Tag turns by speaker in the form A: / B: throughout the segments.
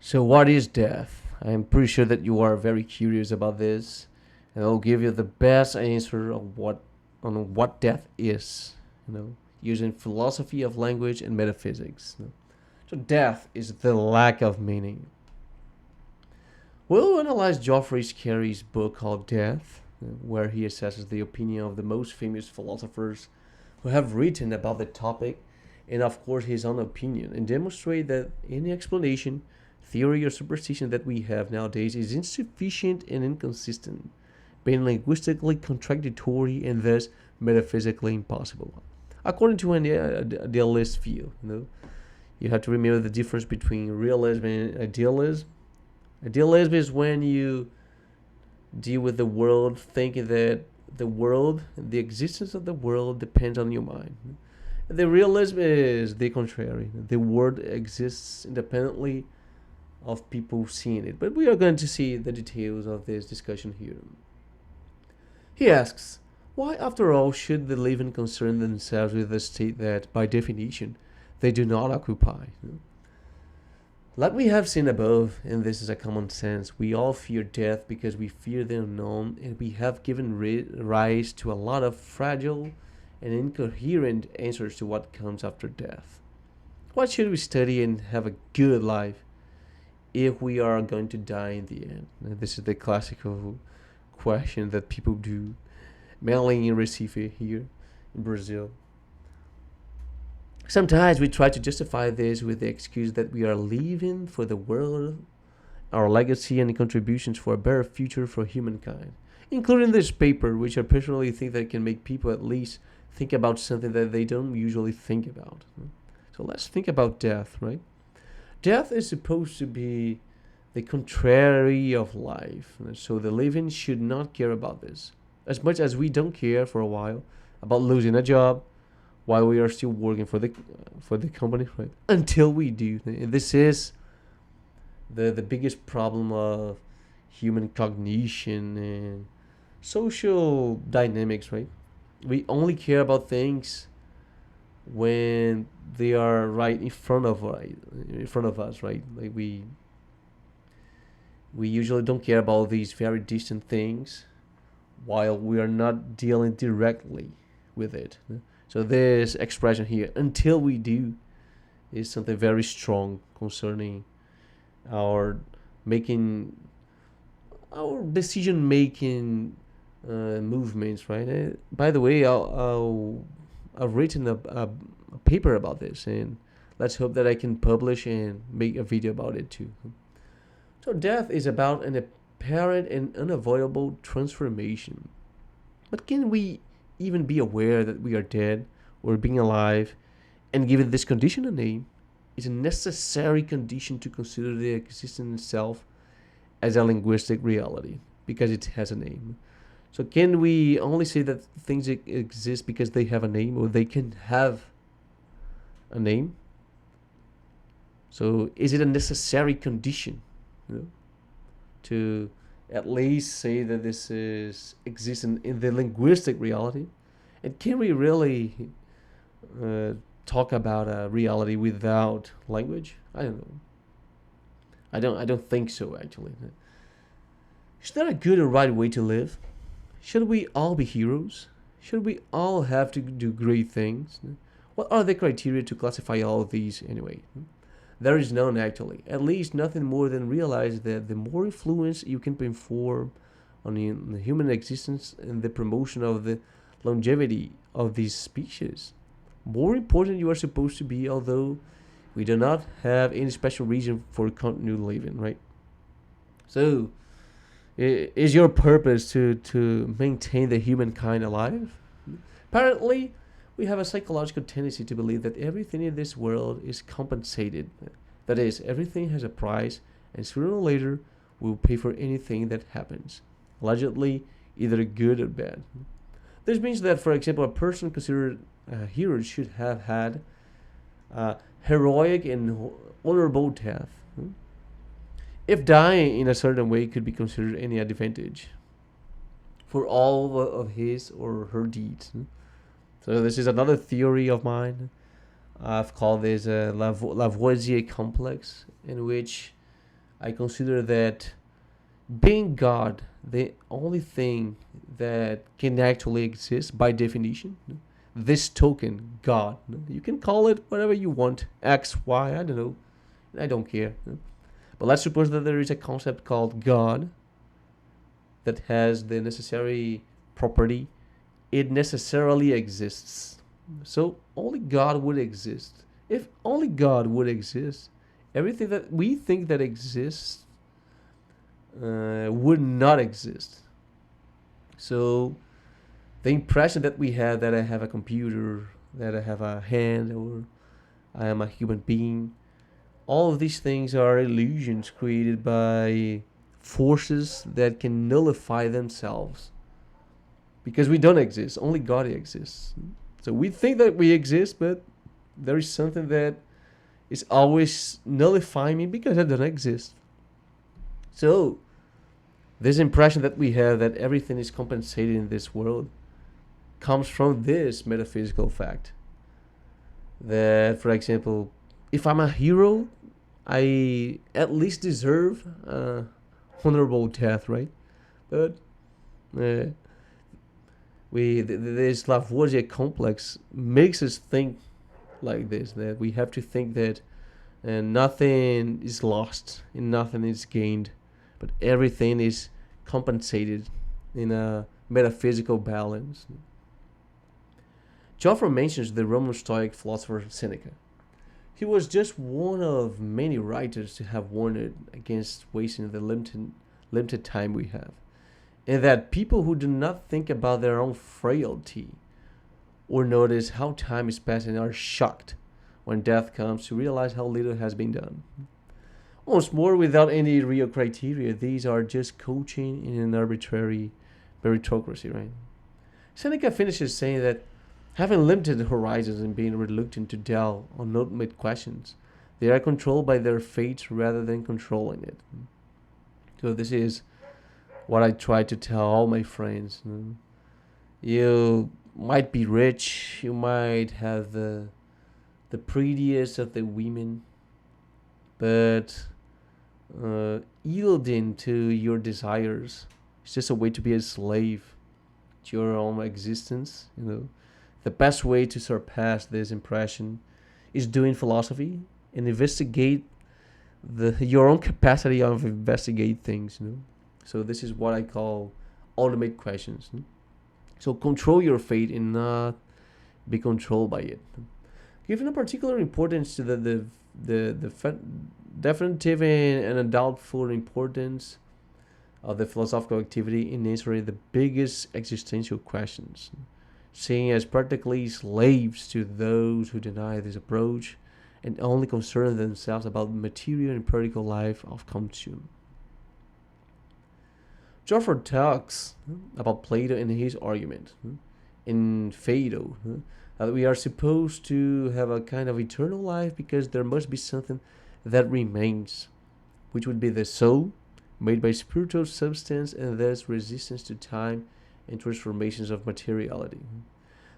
A: So, what is death? I'm pretty sure that you are very curious about this, and I'll give you the best answer on what death is. Using philosophy of language and metaphysics. So, death is the lack of meaning. We'll analyze Geoffrey Carey's book called Death, where he assesses the opinion of the most famous philosophers who have written about the topic, and of course his own opinion, and demonstrate that any explanation, theory, or superstition that we have nowadays is insufficient and inconsistent, being linguistically contradictory and thus metaphysically impossible. According to an idealist view, you have to remember the difference between realism and idealism. Idealism is when you deal with the world thinking that the existence of the world depends on your mind. The realism is the contrary. The world exists independently of people seeing it. But we are going to see the details of this discussion here. He asks, why, after all, should the living concern themselves with a state that, by definition, they do not occupy? Like we have seen above, and this is a common sense, we all fear death because we fear the unknown, and we have given rise to a lot of fragile and incoherent answers to what comes after death. What should we study and have a good life if we are going to die in the end? And this is the classical question that people do, mainly in Recife here in Brazil. Sometimes we try to justify this with the excuse that we are leaving for the world our legacy and contributions for a better future for humankind, including this paper, which I personally think that can make people at least think about something that they don't usually think about. So let's think about death, right? Death is supposed to be the contrary of life, so the living should not care about this, as much as we don't care for a while about losing a job while we are still working for the company, right? Until we do. This is the biggest problem of human cognition and social dynamics, right? We only care about things when they are right in front of us, right? Like we usually don't care about these very distant things while we are not dealing directly with it. So this expression here, until we do, is something very strong concerning our making, our decision making movements, right? By the way, I've written a paper about this, and let's hope that I can publish and make a video about it too. So death is about an apparent and unavoidable transformation. But can we even be aware that we are dead or being alive and given this condition a name is a necessary condition to consider the existence itself as a linguistic reality because it has a name? So can we only say that things exist because they have a name or they can have a name? So is it a necessary condition, to at least say that this is exists in the linguistic reality? And can we really talk about a reality without language? I don't know. I don't think so, actually. Is there a good or right way to live? Should we all be heroes? Should we all have to do great things? What are the criteria to classify all of these anyway? There is none, actually. At least nothing more than realize that the more influence you can perform on the human existence and the promotion of the longevity of these species, more important you are supposed to be, although we do not have any special reason for continued living, right? So, is your purpose to maintain the humankind alive? Apparently, we have a psychological tendency to believe that everything in this world is compensated. That is, everything has a price, and sooner or later, we'll pay for anything that happens, allegedly either good or bad. This means that, for example, a person considered a hero should have had a heroic and honorable death. If dying in a certain way could be considered any advantage for all of his or her deeds. So this is another theory of mine. I've called this Lavoisier complex, in which I consider that being God, the only thing that can actually exist by definition, this token, God, you can call it whatever you want, X, Y, I don't know, I don't care. But let's suppose that there is a concept called God that has the necessary property. It necessarily exists. So only God would exist. If only God would exist, everything that we think that exists would not exist. So the impression that we have that I have a computer, that I have a hand, or I am a human being, all of these things are illusions created by forces that can nullify themselves because we don't exist. Only God exists. So we think that we exist, but there is something that is always nullifying me because I don't exist. So this impression that we have that everything is compensated in this world comes from this metaphysical fact that, for example, if I'm a hero, I at least deserve honorable death, right? But uh, this Lavoisier complex makes us think like this, that we have to think that nothing is lost and nothing is gained, but everything is compensated in a metaphysical balance. Joffre mentions the Roman Stoic philosopher Seneca. He was just one of many writers to have warned against wasting the limited time we have, and that people who do not think about their own frailty or notice how time is passing are shocked when death comes to realize how little has been done. Once more, without any real criteria, these are just coaching in an arbitrary meritocracy, right? Seneca finishes saying that having limited horizons and being reluctant to delve on ultimate questions, they are controlled by their fate rather than controlling it. So this is what I try to tell all my friends. You might be rich, you might have the prettiest of the women, but yielding to your desires is just a way to be a slave to your own existence. The best way to surpass this impression is doing philosophy and investigate your own capacity of investigate things. So this is what I call ultimate questions. So control your fate and not be controlled by it. Given a particular importance to the definitive and undoubtful importance of the philosophical activity in answering the biggest existential questions, seeing as practically slaves to those who deny this approach and only concern themselves about material and practical life of consume. Joffre talks about Plato in his argument in Phaedo that we are supposed to have a kind of eternal life because there must be something that remains, which would be the soul, made by spiritual substance and thus resistance to time and transformations of materiality.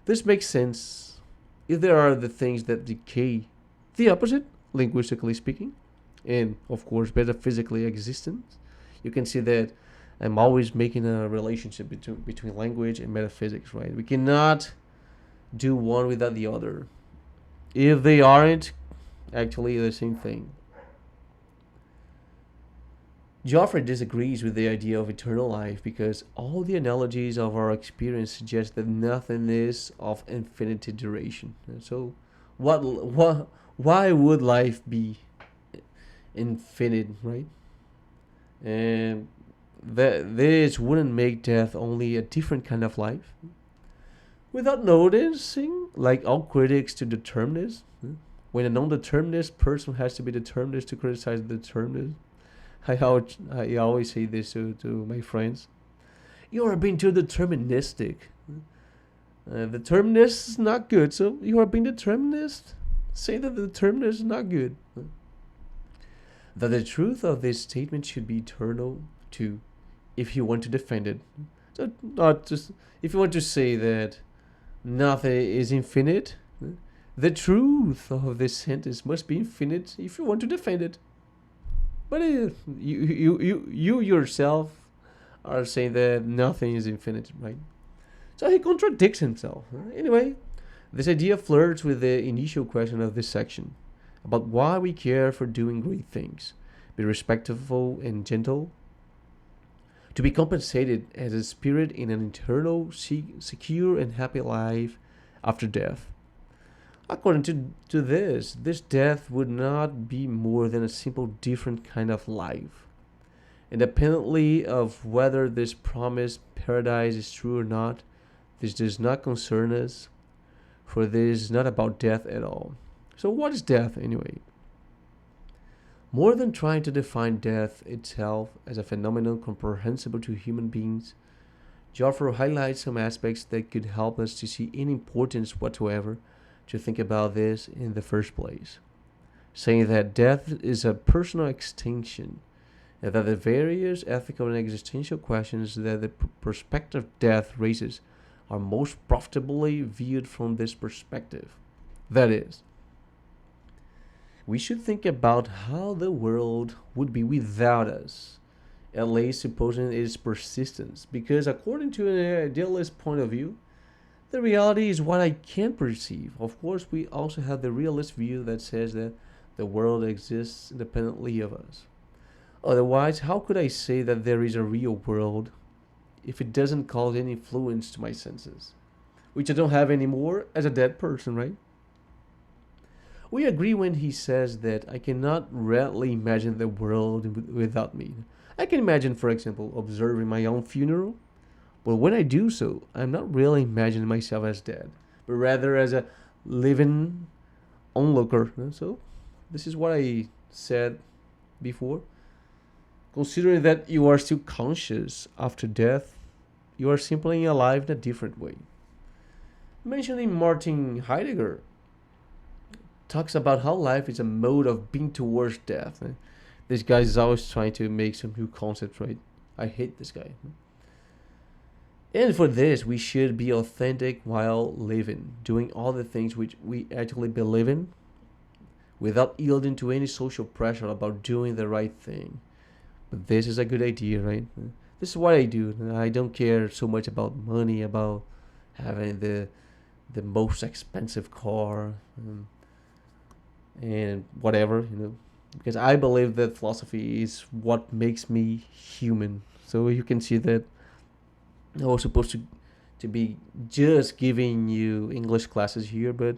A: This makes sense if there are the things that decay, the opposite, linguistically speaking, and of course metaphysically existent. You can see that I'm always making a relationship between language and metaphysics, right? We cannot do one without the other. If they aren't actually the same thing. Joffre disagrees with the idea of eternal life because all the analogies of our experience suggest that nothing is of infinite duration. So, why would life be infinite, right? And this wouldn't make death only a different kind of life. Without noticing, like all critics to determinists, when a non-determinist person has to be determinist to criticize the determinist, I always say this to my friends. You are being too deterministic. Determinist is not good, so you are being determinist. Say that the determinist is not good. That the truth of this statement should be eternal too, if you want to defend it. So not just if you want to say that nothing is infinite. The truth of this sentence must be infinite if you want to defend it. But you yourself are saying that nothing is infinite, right? So he contradicts himself. Anyway, this idea flirts with the initial question of this section about why we care for doing great things, be respectful and gentle, to be compensated as a spirit in an eternal, secure, and happy life after death. According to this death would not be more than a simple different kind of life. Independently of whether this promised paradise is true or not, this does not concern us, for this is not about death at all. So, what is death anyway? More than trying to define death itself as a phenomenon comprehensible to human beings, Joffre highlights some aspects that could help us to see any importance whatsoever to think about this in the first place, saying that death is a personal extinction and that the various ethical and existential questions that the prospect of death raises are most profitably viewed from this perspective. That is, we should think about how the world would be without us, at least supposing its persistence, because according to an idealist point of view, the reality is what I can perceive. Of course, we also have the realist view that says that the world exists independently of us. Otherwise, how could I say that there is a real world if it doesn't cause any influence to my senses? Which I don't have anymore as a dead person, right? We agree when he says that I cannot readily imagine the world without me. I can imagine, for example, observing my own funeral, but when I do so, I'm not really imagining myself as dead, but rather as a living onlooker. So, this is what I said before. Considering that you are still conscious after death, you are simply alive in a different way. Mentioning Martin Heidegger talks about how life is a mode of being towards death. This guy is always trying to make some new concepts, right? I hate this guy. And for this, we should be authentic while living, doing all the things which we actually believe in, without yielding to any social pressure about doing the right thing. But this is a good idea, right? This is what I do. I don't care so much about money, about having the most expensive car, and whatever, because I believe that philosophy is what makes me human. So you can see that I was supposed to be just giving you English classes here, but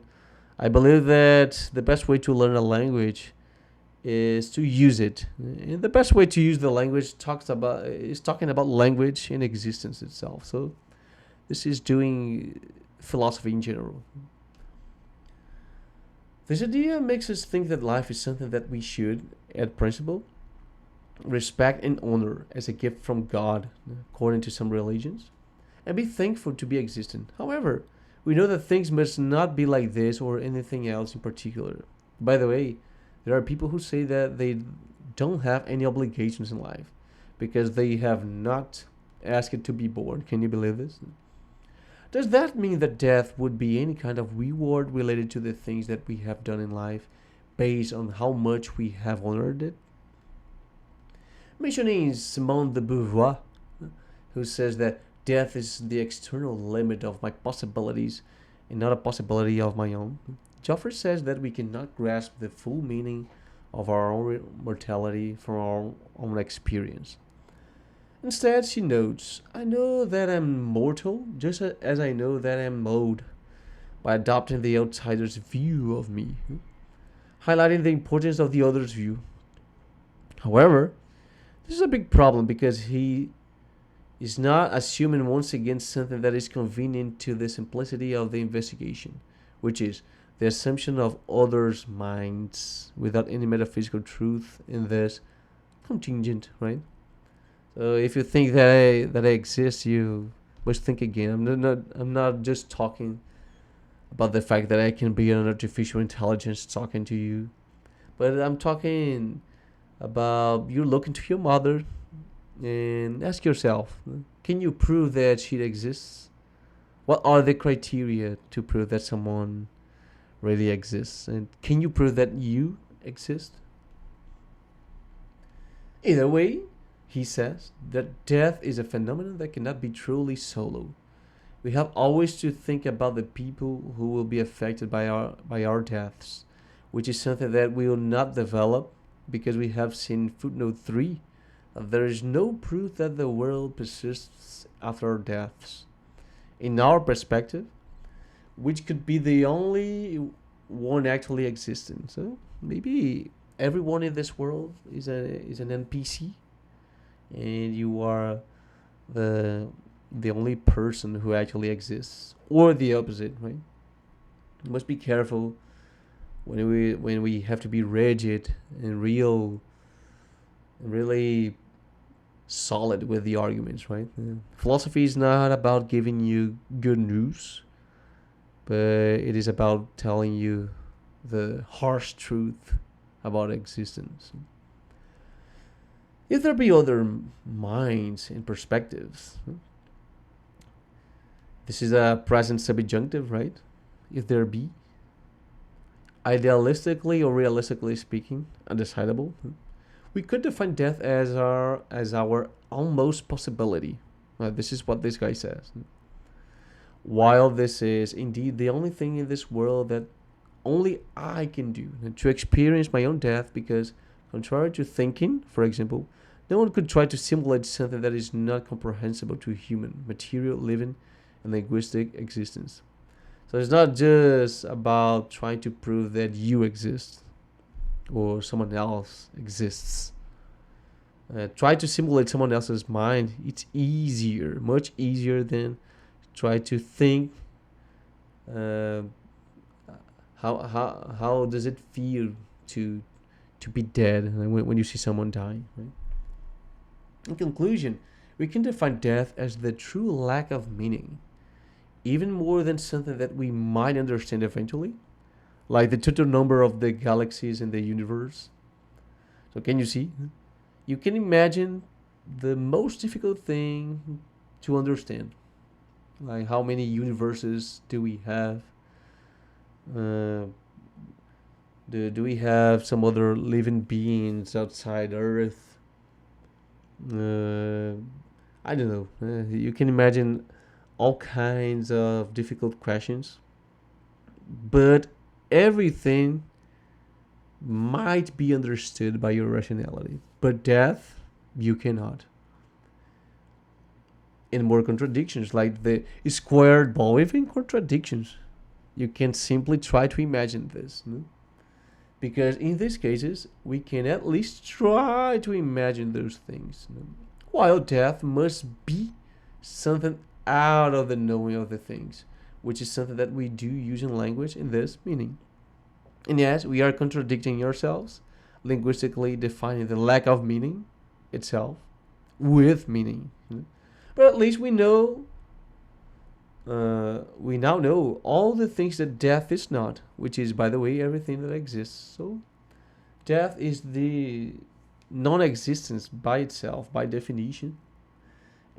A: I believe that the best way to learn a language is to use it. And the best way to use the language is talking about language and existence itself. So this is doing philosophy in general. This idea makes us think that life is something that we should, at principle, respect and honor as a gift from God, according to some religions, and be thankful to be existent. However, we know that things must not be like this or anything else in particular. By the way, there are people who say that they don't have any obligations in life because they have not asked to be born. Can you believe this? Does that mean that death would be any kind of reward related to the things that we have done in life based on how much we have honored it? Mentioning Simone de Beauvoir, who says that death is the external limit of my possibilities and not a possibility of my own, Joffre says that we cannot grasp the full meaning of our own mortality from our own experience. Instead, she notes, I know that I'm mortal just as I know that I'm mode, by adopting the outsider's view of me, highlighting the importance of the other's view. However, this is a big problem because he is not assuming once again something that is convenient to the simplicity of the investigation, which is the assumption of others' minds without any metaphysical truth in this contingent, right? So if you think that I exist, you must think again. I'm not just talking about the fact that I can be an artificial intelligence talking to you, but I'm talking about you look into your mother and ask yourself, can you prove that she exists? What are the criteria to prove that someone really exists? And can you prove that you exist? Either way, he says that death is a phenomenon that cannot be truly solo. We have always to think about the people who will be affected by our deaths, which is something that we will not develop because we have seen footnote 3 that there is no proof that the world persists after our deaths. In our perspective, which could be the only one actually existing. So maybe everyone in this world is an NPC, and you are the the only person who actually exists, or the opposite, right? We must be careful when we have to be rigid and really solid with the arguments, right? Philosophy is not about giving you good news, but it is about telling you the harsh truth about existence. If there be other minds and perspectives, this is a present subjunctive, right? If there be, idealistically or realistically speaking, undecidable, we could define death as our almost possibility. This is what this guy says. While this is indeed the only thing in this world that only I can do, to experience my own death, because contrary to thinking, for example, no one could try to simulate something that is not comprehensible to human, material, living, and linguistic existence. So it's not just about trying to prove that you exist or someone else exists. Try to simulate someone else's mind. It's easier, much easier than try to think how does it feel to be dead when you see someone dying, right? In conclusion, we can define death as the true lack of meaning, even more than something that we might understand eventually, like the total number of the galaxies in the universe. So can you see? You can imagine the most difficult thing to understand, like how many universes do we have? Do we have some other living beings outside Earth? I don't know. You can imagine all kinds of difficult questions, but everything might be understood by your rationality. But death, you cannot. And more contradictions, like the squared ball, even contradictions. You can simply try to imagine this. No? Because in these cases, we can at least try to imagine those things. No? While death must be something out of the knowing of the things, which is something that we do use in language in this meaning. And yes, we are contradicting ourselves, linguistically defining the lack of meaning itself with meaning. But at least we know, we now know all the things that death is not, which is, by the way, everything that exists. So death is the non-existence by itself, by definition.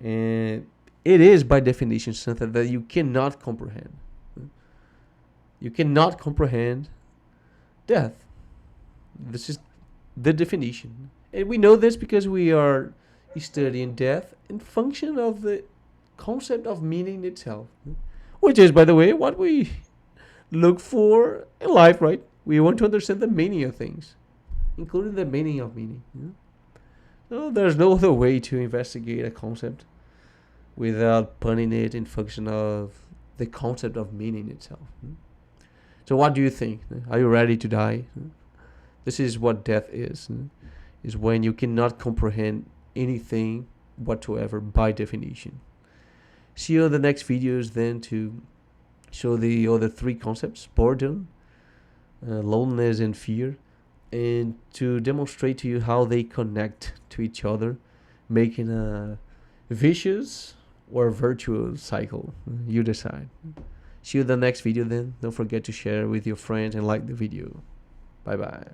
A: And it is, by definition, something that you cannot comprehend. You cannot comprehend death. This is the definition. And we know this because we are studying death in function of the concept of meaning itself, which is, by the way, what we look for in life, right? We want to understand the meaning of things, including the meaning of meaning. So there's no other way to investigate a concept without putting it in function of the concept of meaning itself. So what do you think? Are you ready to die? This is what death is when you cannot comprehend anything whatsoever by definition. See you in the next videos then to show the other three concepts: boredom, loneliness, and fear, and to demonstrate to you how they connect to each other, making a vicious or virtuous cycle. You decide. See you in the next video then. Don't forget to share with your friends and like the video. Bye bye.